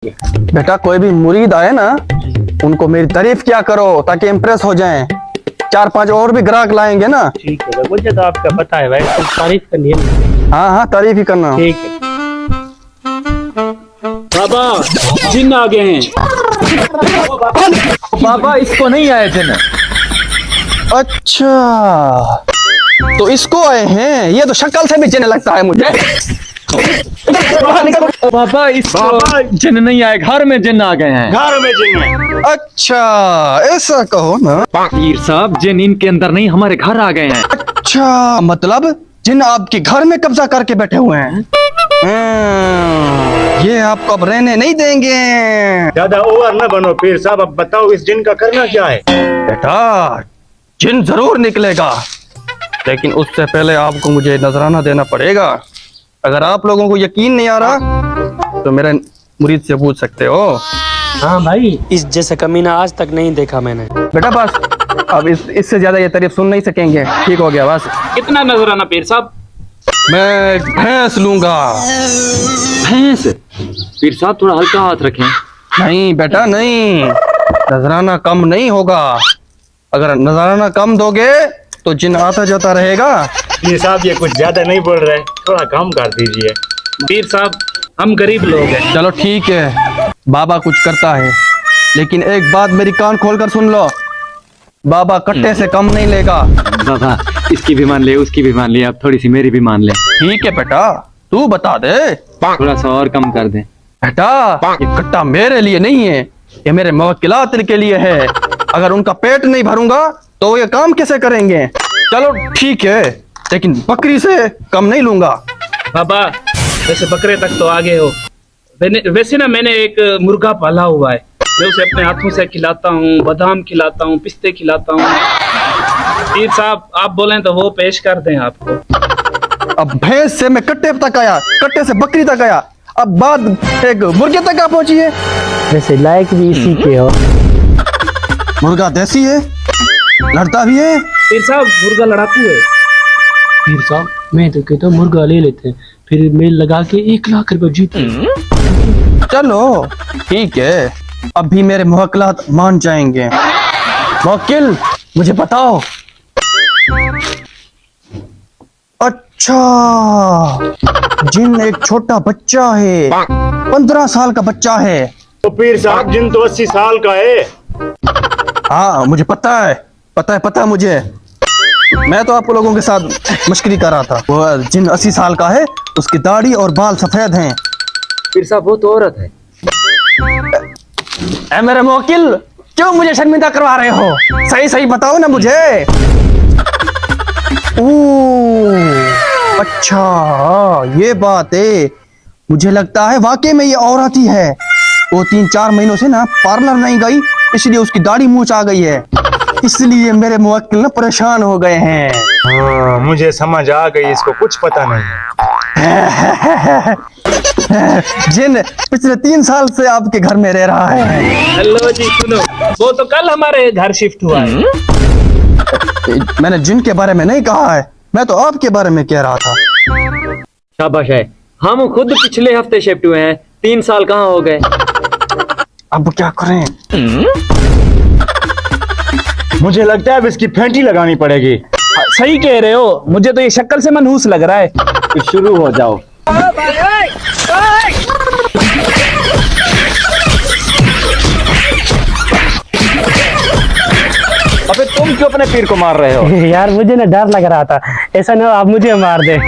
बेटा कोई भी मुरीद आए ना, उनको मेरी तारीफ क्या करो ताकि इम्प्रेस हो जाएं। 4-5 और भी ग्राहक लाएंगे ना। ठीक है, मुझे तो आपका पता है भाई, तो तारीफ करनी है। हाँ हाँ, तारीफ ही करना। ठीक है। बाबा जिन आ गए हैं। बाबा इसको नहीं आए जिन। अच्छा तो इसको आए हैं, ये तो शक्ल से भी जिन लगता है मुझे। बाबा इसको जिन नहीं आए, घर में जिन आ गए हैं। घर में जिन है। अच्छा ऐसा कहो ना। पीर साहब जिन इनके अंदर नहीं, हमारे घर आ गए हैं। अच्छा मतलब जिन आपके घर में कब्जा करके बैठे हुए हैं। ये आपको अब रहने नहीं देंगे। ज्यादा ओवर न बनो पीर साहब, अब बताओ इस जिन का करना क्या है। बेटा जिन जरूर निकलेगा, लेकिन उससे पहले आपको मुझे नजराना देना पड़ेगा। अगर आप लोगों को यकीन नहीं आ रहा तो मेरे मुरीद से पूछ सकते हो। हाँ भाई, इस जैसा कमीना आज तक नहीं देखा मैंने। बेटा बस अब इससे ज्यादा ये तारीफ सुन नहीं सकेंगे। ठीक हो गया बस। कितना नजराना पीर साहब? मैं भैंस लूंगा। भैंस? पीर साहब थोड़ा हल्का हाथ रखें। नहीं बेटा नहीं, नजराना कम नहीं होगा। अगर नजराना कम दोगे तो जिन आता जाता रहेगा। पीर साहब ये कुछ ज्यादा नहीं बोल रहे, थोड़ा कम कर दीजिए। पीर साहब हम गरीब लोग हैं। चलो ठीक है, बाबा कुछ करता है, लेकिन एक बात मेरी कान खोलकर सुन लो, बाबा कट्टे से कम नहीं लेगा। बाबा इसकी भी मान ले, उसकी भी मान ले, अब थोड़ी सी मेरी भी मान ले। ठीक है बेटा, तू बता दे। थोड़ा सा और कम कर दे। बेटा ये कट्टा मेरे लिए नहीं है, ये मेरे मुवक्किलात के लिए है। अगर उनका पेट नहीं भरूंगा तो ये काम कैसे करेंगे। चलो ठीक है, लेकिन बकरी से कम नहीं लूंगा। बाबा वैसे बकरे तक तो आगे हो। वैसे ना मैंने एक मुर्गा पाला हुआ है, मैं उसे अपने हाथों से खिलाता हूँ, बादाम खिलाता हूँ, पिस्ते खिलाता हूँ। पीर साहब आप बोलें तो वो पेश कर दें आपको। अब भैंस से मैं कट्टे तक आया, कट्टे से बकरी तक आया, अब बात एक मुर्गे तक आ पहुंची है। वैसे लायक भी इसी के हो। मुर्गा देसी है, लड़ता भी है। पीर साहब मुर्गा लड़ाकू है। पीर साहब मैं तो कहता हूँ मुर्गा ले लेते हैं, फिर मेल लगा के 1 लाख रुपए जीते। चलो ठीक है, अभी मेरे मुवक्किलात मान जाएंगे। मुवक्किल मुझे बताओ। अच्छा जिन एक छोटा बच्चा है, 15 साल का बच्चा है। तो पीर साहब जिन तो 80 साल का है। हाँ मुझे पता है, पता है मुझे। मैं तो आप लोगों के साथ मश्करी कर रहा था। वो जिन 80 साल का है, उसकी दाढ़ी और बाल सफेद हैं। पीर साहब वो तो औरत है। ऐ मेरे मुवक्किल क्यों मुझे शर्मिंदा करवा रहे हो? सही सही बताओ ना मुझे। अच्छा ये बात है, मुझे लगता है वाकई में ये औरत ही है। वो 3-4 महीनों से ना पार्लर नहीं गई, इसलिए उसकी दाढ़ी मूंछ आ गई है। इसलिए मेरे मुवक्किल ना परेशान हो गए हैं। हाँ मुझे समझ आ गई, इसको कुछ पता नहीं है। जिन पिछले 3 साल से आपके घर में रह रहा है। हेलो जी सुनो, वो तो कल हमारे घर शिफ्ट हुआ है। मैंने जिन के बारे में नहीं कहा है, मैं तो आपके बारे में कह रहा था। शाबाश है, हम खुद पिछले हफ्ते शिफ्ट हुए हैं। 3 साल कहाँ हो गए। अब क्या करें? मुझे लगता है अब इसकी फेंटी लगानी पड़ेगी। सही कह रहे हो, मुझे तो ये शक्ल से मनहूस लग रहा है। तो शुरू हो जाओ। अबे तुम क्यों अपने पीर को मार रहे हो? यार मुझे ना डर लग रहा था, ऐसा ना आप मुझे मार दे।